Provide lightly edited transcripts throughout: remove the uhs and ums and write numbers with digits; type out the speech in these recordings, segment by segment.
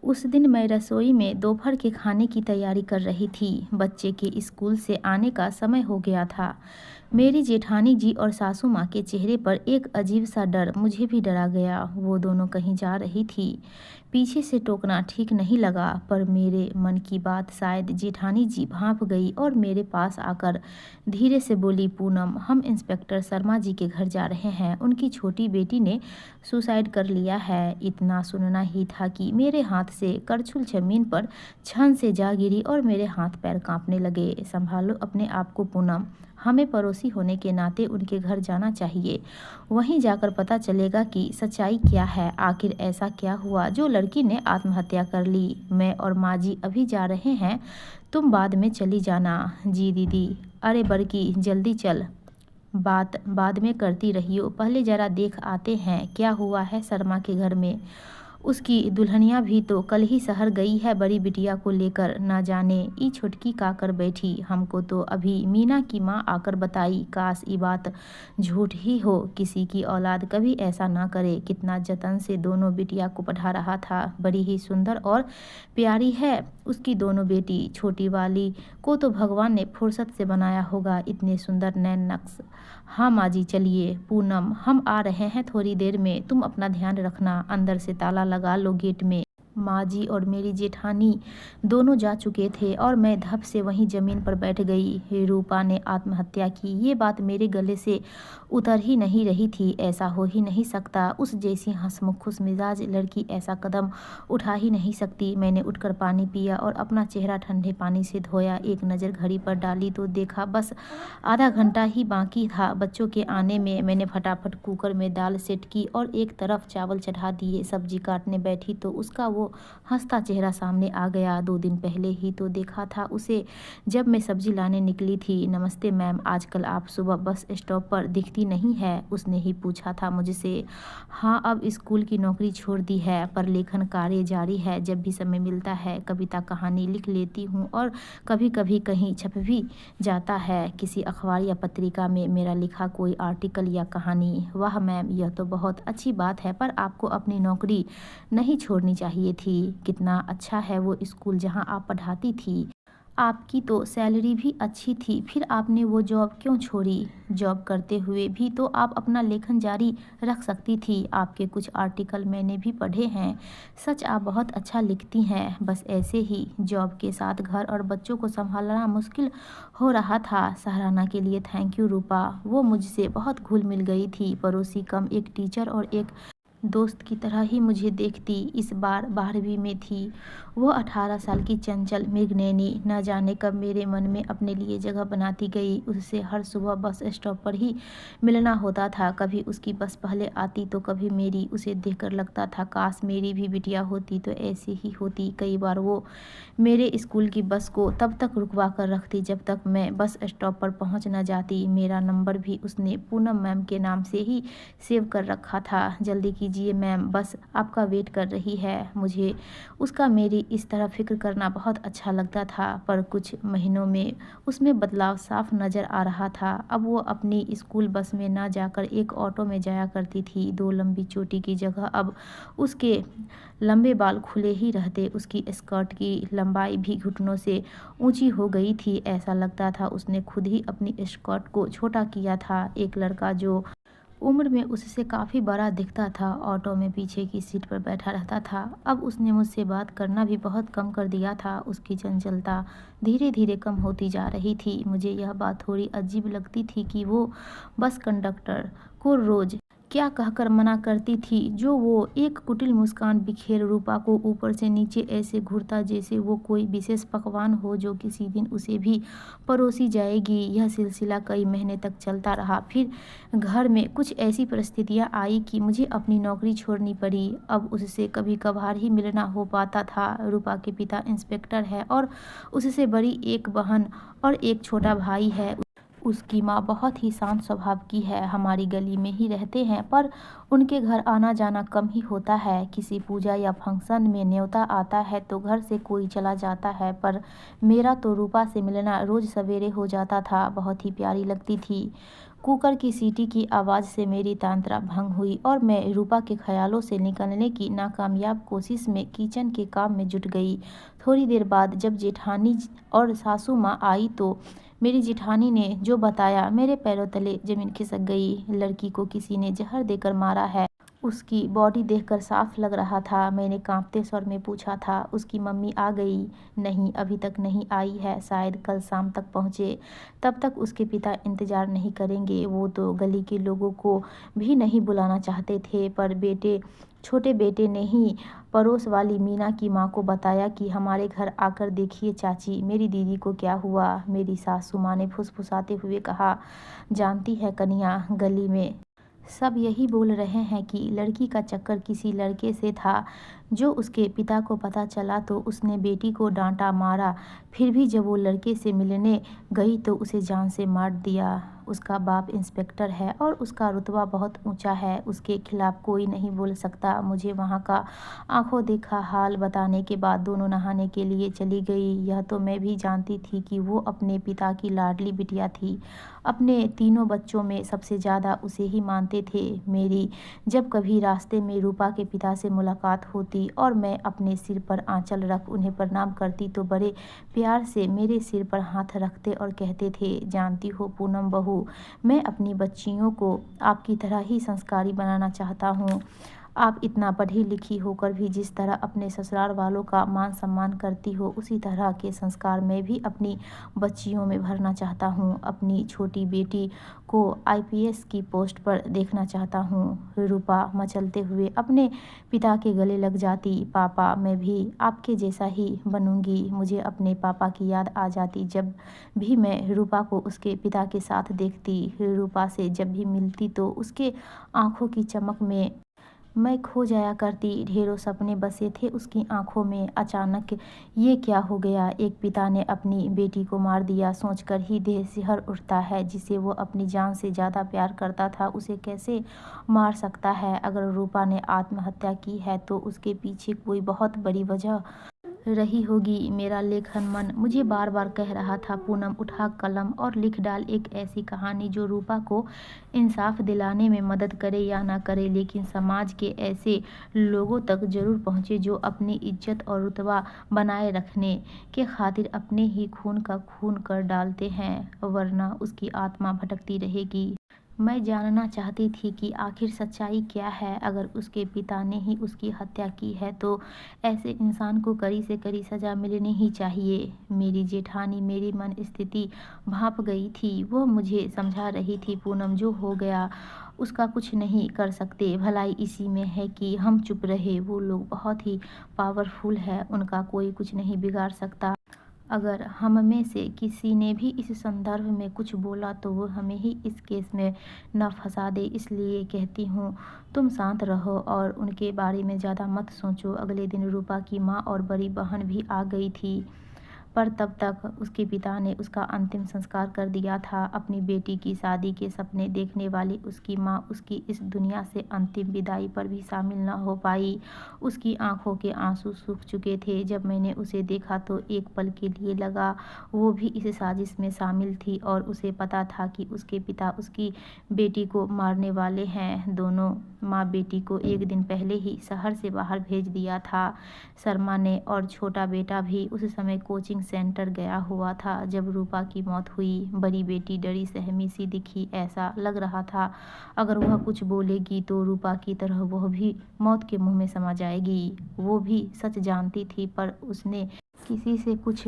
उस दिन मैं रसोई में दोपहर के खाने की तैयारी कर रही थी। बच्चे के स्कूल से आने का समय हो गया था। मेरी जेठानी जी और सासू माँ के चेहरे पर एक अजीब सा डर मुझे भी डरा गया। वो दोनों कहीं जा रही थी। पीछे से टोकना ठीक नहीं लगा, पर मेरे मन की बात शायद जेठानी जी भांप गई और मेरे पास आकर धीरे से बोली, पूनम, हम इंस्पेक्टर शर्मा जी के घर जा रहे हैं। उनकी छोटी बेटी ने सुसाइड कर लिया है। इतना सुनना ही था कि मेरे हाथ से करछुल जमीन पर छन से जा गिरी और मेरे हाथ पैर कांपने लगे। संभालो अपने आप को पूनम, हमें पड़ोसी होने के नाते उनके घर जाना चाहिए। वहीं जाकर पता चलेगा कि सच्चाई क्या है। आखिर ऐसा क्या हुआ जो लड़की ने आत्महत्या कर ली। मैं और माँ जी अभी जा रहे हैं, तुम बाद में चली जाना। जी दीदी। अरे बड़की, जल्दी चल, बात बाद में करती रहियो, पहले जरा देख आते हैं क्या हुआ है शर्मा के घर में। उसकी दुल्हनिया भी तो कल ही शहर गई है बड़ी बिटिया को लेकर। ना जाने ई छोटकी का कर बैठी। हमको तो अभी मीना की माँ आकर बताई। काश ये बात झूठ ही हो। किसी की औलाद कभी ऐसा ना करे। कितना जतन से दोनों बिटिया को पढ़ा रहा था। बड़ी ही सुंदर और प्यारी है उसकी दोनों बेटी। छोटी वाली को तो भगवान ने फुर्सत से बनाया होगा। इतने सुंदर नैन नक्श। हाँ माँ जी, चलिए। पूनम, हम आ रहे हैं थोड़ी देर में, तुम अपना ध्यान रखना। अंदर से ताला लगा लो गेट में। माँ जी और मेरी जेठानी दोनों जा चुके थे और मैं धप से वहीं जमीन पर बैठ गई। रूपा ने आत्महत्या की, ये बात मेरे गले से उतर ही नहीं रही थी। ऐसा हो ही नहीं सकता। उस जैसी हंसमुख खुश मिजाज लड़की ऐसा कदम उठा ही नहीं सकती। मैंने उठकर पानी पिया और अपना चेहरा ठंडे पानी से धोया। एक नज़र घड़ी पर डाली तो देखा बस आधा घंटा ही बाकी था बच्चों के आने में। मैंने फटाफट कुकर में दाल सेट की और एक तरफ चावल चढ़ा दिए। सब्जी काटने बैठी तो उसका वो हंसता चेहरा सामने आ गया। 2 दिन पहले ही तो देखा था उसे जब मैं सब्जी लाने निकली थी। नमस्ते मैम, आजकल आप सुबह बस स्टॉप पर दिखती नहीं है, उसने ही पूछा था मुझसे। हाँ, अब स्कूल की नौकरी छोड़ दी है, पर लेखन कार्य जारी है। जब भी समय मिलता है कविता कहानी लिख लेती हूँ और कभी कभी कहीं छप भी जाता है किसी अखबार या पत्रिका में मेरा लिखा कोई आर्टिकल या कहानी। वाह मैम, यह तो बहुत अच्छी बात है, पर आपको अपनी नौकरी नहीं छोड़नी चाहिए थी। कितना अच्छा है वो स्कूल जहाँ आप पढ़ाती थी। आपकी तो सैलरी भी अच्छी थी, फिर आपने वो जॉब क्यों छोड़ी? जॉब करते हुए भी तो आप अपना लेखन जारी रख सकती थी। आपके कुछ आर्टिकल मैंने भी पढ़े हैं। सच आप बहुत अच्छा लिखती हैं। बस ऐसे ही जॉब के साथ घर और बच्चों को संभालना मुश्किल हो रहा था। सराहना के लिए थैंक यू रूपा। वो मुझसे बहुत घुल मिल गई थी। पड़ोसी कम एक टीचर और एक दोस्त की तरह ही मुझे देखती। इस बार 12वीं में थी वो। 18 साल की चंचल मृगनयनी न जाने कब मेरे मन में अपने लिए जगह बनाती गई। उससे हर सुबह बस स्टॉप पर ही मिलना होता था। कभी उसकी बस पहले आती तो कभी मेरी। उसे देखकर लगता था काश मेरी भी बिटिया होती तो ऐसे ही होती। कई बार वो मेरे स्कूल की बस को तब तक रुकवा कर रखती जब तक मैं बस स्टॉप पर पहुंच न जाती। मेरा नंबर भी उसने पूनम मैम के नाम से ही सेव कर रखा था। जल्दी कीजिए मैम, बस आपका वेट कर रही है। मुझे उसका मेरी इस तरह फिक्र करना बहुत अच्छा लगता था, पर कुछ महीनों में उसमें बदलाव साफ नज़र आ रहा था। अब वो अपनी स्कूल बस में ना जाकर एक ऑटो में जाया करती थी। 2 लंबी चोटी की जगह अब उसके लंबे बाल खुले ही रहते। उसकी स्कर्ट की लंबाई भी घुटनों से ऊंची हो गई थी। ऐसा लगता था उसने खुद ही अपनी स्कर्ट को छोटा किया था। एक लड़का जो उम्र में उससे काफ़ी बड़ा दिखता था ऑटो में पीछे की सीट पर बैठा रहता था। अब उसने मुझसे बात करना भी बहुत कम कर दिया था। उसकी चंचलता धीरे धीरे कम होती जा रही थी। मुझे यह बात थोड़ी अजीब लगती थी कि वो बस कंडक्टर को रोज़ क्या कहकर मना करती थी जो वो एक कुटिल मुस्कान बिखेर रूपा को ऊपर से नीचे ऐसे घूरता जैसे वो कोई विशेष पकवान हो जो किसी दिन उसे भी परोसी जाएगी। यह सिलसिला कई महीने तक चलता रहा। फिर घर में कुछ ऐसी परिस्थितियां आई कि मुझे अपनी नौकरी छोड़नी पड़ी। अब उससे कभी कभार ही मिलना हो पाता था। रूपा के पिता इंस्पेक्टर है और उससे बड़ी एक बहन और एक छोटा भाई है। उसकी माँ बहुत ही शांत स्वभाव की है। हमारी गली में ही रहते हैं, पर उनके घर आना जाना कम ही होता है। किसी पूजा या फंक्शन में न्योता आता है तो घर से कोई चला जाता है, पर मेरा तो रूपा से मिलना रोज़ सवेरे हो जाता था। बहुत ही प्यारी लगती थी। कुकर की सीटी की आवाज़ से मेरी तंद्रा भंग हुई और मैं रूपा के ख्यालों से निकलने की नाकामयाब कोशिश में किचन के काम में जुट गई। थोड़ी देर बाद जब जेठानी और सासू माँ आई तो मेरी जेठानी ने जो बताया, मेरे पैरों तले जमीन खिसक गई। लड़की को किसी ने जहर देकर मारा है। उसकी बॉडी देखकर साफ लग रहा था। मैंने कांपते स्वर में पूछा था, उसकी मम्मी आ गई? नहीं, अभी तक नहीं आई है, शायद कल शाम तक पहुँचे। तब तक उसके पिता इंतज़ार नहीं करेंगे। वो तो गली के लोगों को भी नहीं बुलाना चाहते थे, पर छोटे बेटे ने ही पड़ोस वाली मीना की माँ को बताया कि हमारे घर आकर देखिए चाची, मेरी दीदी को क्या हुआ। मेरी सासू माँ ने फुसफुसाते हुए कहा, जानती है कन्या, गली में सब यही बोल रहे हैं कि लड़की का चक्कर किसी लड़के से था। जो उसके पिता को पता चला तो उसने बेटी को डांटा मारा। फिर भी जब वो लड़के से मिलने गई तो उसे जान से मार दिया। उसका बाप इंस्पेक्टर है और उसका रुतबा बहुत ऊंचा है। उसके खिलाफ कोई नहीं बोल सकता। मुझे वहाँ का आंखों देखा हाल बताने के बाद दोनों नहाने के लिए चली गई। यह तो मैं भी जानती थी कि वो अपने पिता की लाडली बिटिया थी। अपने तीनों बच्चों में सबसे ज़्यादा उसे ही मानते थे। मेरी जब कभी रास्ते में रूपा के पिता से मुलाकात होती और मैं अपने सिर पर आंचल रख उन्हें प्रणाम करती तो बड़े प्यार से मेरे सिर पर हाथ रखते और कहते थे, जानती हो पूनम बहू, मैं अपनी बच्चियों को आपकी तरह ही संस्कारी बनाना चाहता हूँ। आप इतना पढ़ी लिखी होकर भी जिस तरह अपने ससुराल वालों का मान सम्मान करती हो, उसी तरह के संस्कार मैं भी अपनी बच्चियों में भरना चाहता हूँ। अपनी छोटी बेटी को आईपीएस की पोस्ट पर देखना चाहता हूँ। रूपा मचलते हुए अपने पिता के गले लग जाती। पापा, मैं भी आपके जैसा ही बनूंगी। मुझे अपने पापा की याद आ जाती जब भी मैं रूपा को उसके पिता के साथ देखती। रूपा से जब भी मिलती तो उसके आंखों की चमक में मैं खो जाया करती। ढेरों सपने बसे थे उसकी आंखों में। अचानक ये क्या हो गया? एक पिता ने अपनी बेटी को मार दिया। सोचकर ही देह सिहर उठता है। जिसे वो अपनी जान से ज़्यादा प्यार करता था, उसे कैसे मार सकता है? अगर रूपा ने आत्महत्या की है तो उसके पीछे कोई बहुत बड़ी वजह रही होगी। मेरा लेखन मन मुझे बार बार कह रहा था, पूनम उठा कलम और लिख डाल एक ऐसी कहानी जो रूपा को इंसाफ दिलाने में मदद करे या ना करे, लेकिन समाज के ऐसे लोगों तक जरूर पहुँचे जो अपनी इज्जत और रुतबा बनाए रखने के खातिर अपने ही खून का खून कर डालते हैं, वरना उसकी आत्मा भटकती रहेगी। मैं जानना चाहती थी कि आखिर सच्चाई क्या है। अगर उसके पिता ने ही उसकी हत्या की है तो ऐसे इंसान को कड़ी से कड़ी सज़ा मिलनी ही चाहिए। मेरी जेठानी मेरी मन स्थिति भांप गई थी। वो मुझे समझा रही थी, पूनम जो हो गया उसका कुछ नहीं कर सकते। भलाई इसी में है कि हम चुप रहे। वो लोग बहुत ही पावरफुल है, उनका कोई कुछ नहीं बिगाड़ सकता। अगर हम में से किसी ने भी इस संदर्भ में कुछ बोला तो वो हमें ही इस केस में न फंसा दे। इसलिए कहती हूँ, तुम शांत रहो और उनके बारे में ज़्यादा मत सोचो। अगले दिन रूपा की माँ और बड़ी बहन भी आ गई थी, पर तब तक उसके पिता ने उसका अंतिम संस्कार कर दिया था। अपनी बेटी की शादी के सपने देखने वाली उसकी माँ उसकी इस दुनिया से अंतिम विदाई पर भी शामिल न हो पाई। उसकी आंखों के आंसू सूख चुके थे। जब मैंने उसे देखा तो एक पल के लिए लगा वो भी इस साजिश में शामिल थी और उसे पता था कि उसके पिता उसकी बेटी को मारने वाले हैं। दोनों माँ बेटी को एक दिन पहले ही शहर से बाहर भेज दिया था। शर्मा ने और छोटा बेटा भी उस समय कोचिंग सेंटर गया हुआ था जब रूपा की मौत हुई। बड़ी बेटी डरी सहमी सी दिखी। ऐसा लग रहा था अगर वह कुछ बोलेगी तो रूपा की तरह वह भी मौत के मुंह में समा जाएगी। वो भी सच जानती थी, पर उसने किसी से कुछ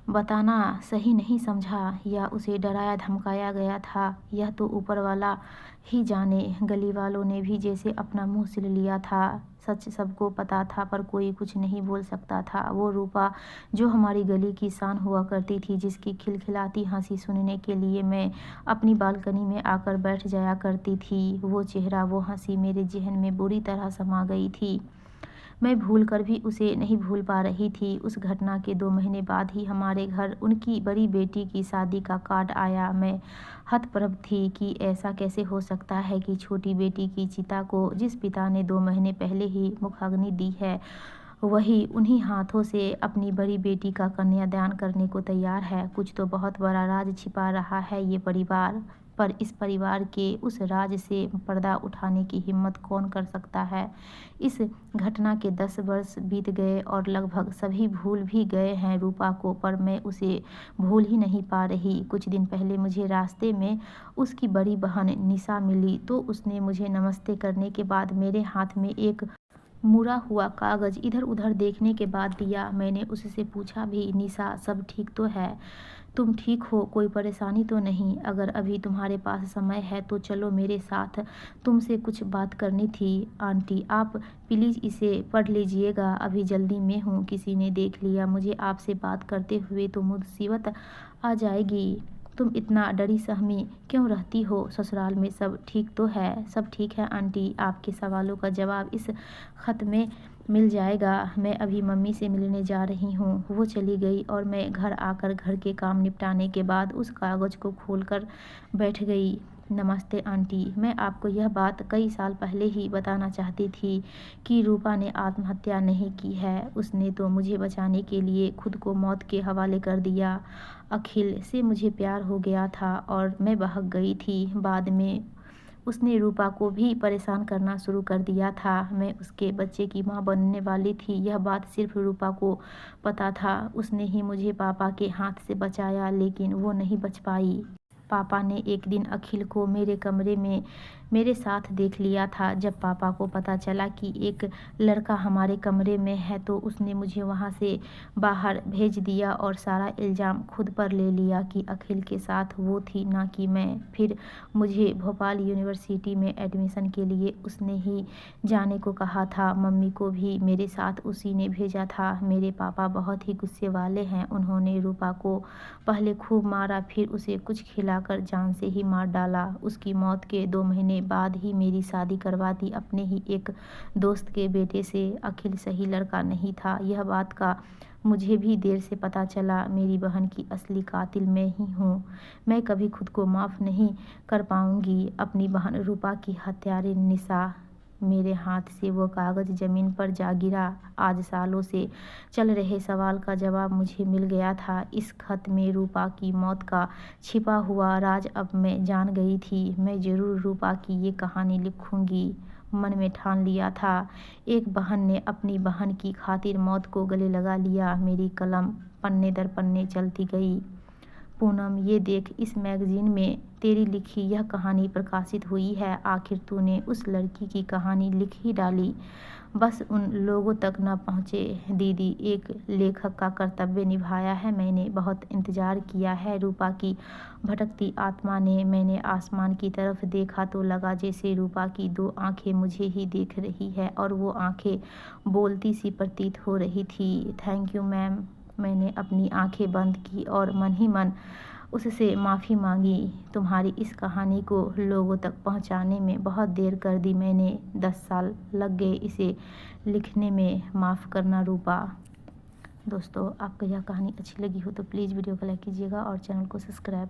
बताना सही नहीं समझा या उसे डराया धमकाया गया था, यह तो ऊपर वाला ही जाने। गली वालों ने भी जैसे अपना मुंह सिल लिया था। सच सबको पता था पर कोई कुछ नहीं बोल सकता था। वो रूपा जो हमारी गली की शान हुआ करती थी, जिसकी खिलखिलाती हंसी सुनने के लिए मैं अपनी बालकनी में आकर बैठ जाया करती थी, वो चेहरा वो हंसी मेरे जहन में बुरी तरह समा गई थी। मैं भूल कर भी उसे नहीं भूल पा रही थी। उस घटना के 2 महीने बाद ही हमारे घर उनकी बड़ी बेटी की शादी का कार्ड आया। मैं हतप्रभ थी कि ऐसा कैसे हो सकता है कि छोटी बेटी की चिता को जिस पिता ने 2 महीने पहले ही मुखाग्नि दी है, वही उन्हीं हाथों से अपनी बड़ी बेटी का कन्यादान करने को तैयार है। कुछ तो बहुत बड़ा राज छिपा रहा है ये परिवार। पर इस परिवार के उस राज से पर्दा उठाने की हिम्मत कौन कर सकता है। इस घटना के 10 वर्ष बीत गए और लगभग सभी भूल भी गए हैं रूपा को, पर मैं उसे भूल ही नहीं पा रही। कुछ दिन पहले मुझे रास्ते में उसकी बड़ी बहन निशा मिली तो उसने मुझे नमस्ते करने के बाद मेरे हाथ में एक मुड़ा हुआ कागज इधर उधर देखने के बाद दिया। मैंने उससे पूछा भी, निशा सब ठीक तो है? तुम ठीक हो? कोई परेशानी तो नहीं? अगर अभी तुम्हारे पास समय है तो चलो मेरे साथ, तुमसे कुछ बात करनी थी। आंटी आप प्लीज़ इसे पढ़ लीजिएगा, अभी जल्दी में हूँ। किसी ने देख लिया मुझे आपसे बात करते हुए तो मुसीबत आ जाएगी। तुम इतना डरी सहमी क्यों रहती हो? ससुराल में सब ठीक तो है? सब ठीक है आंटी, आपके सवालों का जवाब इस खत में मिल जाएगा। मैं अभी मम्मी से मिलने जा रही हूँ। वो चली गई और मैं घर आकर घर के काम निपटाने के बाद उस कागज़ को खोलकर बैठ गई। नमस्ते आंटी, मैं आपको यह बात कई साल पहले ही बताना चाहती थी कि रूपा ने आत्महत्या नहीं की है। उसने तो मुझे बचाने के लिए खुद को मौत के हवाले कर दिया। अखिल से मुझे प्यार हो गया था और मैं बहक गई थी। बाद में उसने रूपा को भी परेशान करना शुरू कर दिया था। मैं उसके बच्चे की माँ बनने वाली थी, यह बात सिर्फ रूपा को पता था। उसने ही मुझे पापा के हाथ से बचाया, लेकिन वो नहीं बच पाई। पापा ने एक दिन अखिल को मेरे कमरे में मेरे साथ देख लिया था। जब पापा को पता चला कि एक लड़का हमारे कमरे में है तो उसने मुझे वहाँ से बाहर भेज दिया और सारा इल्ज़ाम खुद पर ले लिया कि अखिल के साथ वो थी, ना कि मैं। फिर मुझे भोपाल यूनिवर्सिटी में एडमिशन के लिए उसने ही जाने को कहा था। मम्मी को भी मेरे साथ उसी ने भेजा था। मेरे पापा बहुत ही गुस्से वाले हैं। उन्होंने रूपा को पहले खूब मारा, फिर उसे कुछ खिलाकर जान से ही मार डाला। उसकी मौत के 2 महीने बाद ही मेरी शादी करवा दी अपने ही एक दोस्त के बेटे से। अखिल सही लड़का नहीं था, यह बात का मुझे भी देर से पता चला। मेरी बहन की असली कातिल मैं ही हूँ। मैं कभी खुद को माफ़ नहीं कर पाऊँगी। अपनी बहन रूपा की हत्यारे निशा। मेरे हाथ से वो कागज़ ज़मीन पर जा गिरा। आज सालों से चल रहे सवाल का जवाब मुझे मिल गया था। इस खत में रूपा की मौत का छिपा हुआ राज अब मैं जान गई थी। मैं ज़रूर रूपा की ये कहानी लिखूंगी, मन में ठान लिया था। एक बहन ने अपनी बहन की खातिर मौत को गले लगा लिया। मेरी कलम पन्ने दर पन्ने चलती गई। पूनम, ये देख, इस मैगज़ीन में तेरी लिखी यह कहानी प्रकाशित हुई है। आखिर तूने उस लड़की की कहानी लिख ही डाली, बस उन लोगों तक न पहुँचे। दीदी, एक लेखक का कर्तव्य निभाया है मैंने। बहुत इंतज़ार किया है रूपा की भटकती आत्मा ने। मैंने आसमान की तरफ देखा तो लगा जैसे रूपा की 2 आँखें मुझे ही देख रही है और वो आँखें बोलती सी प्रतीत हो रही थी। Thank you ma'am. मैंने अपनी आंखें बंद की और मन ही मन उससे माफ़ी मांगी। तुम्हारी इस कहानी को लोगों तक पहुंचाने में बहुत देर कर दी मैंने। 10 साल लग गए इसे लिखने में, माफ़ करना रूपा। दोस्तों, आपको यह कहानी अच्छी लगी हो तो प्लीज़ वीडियो को लाइक कीजिएगा और चैनल को सब्सक्राइब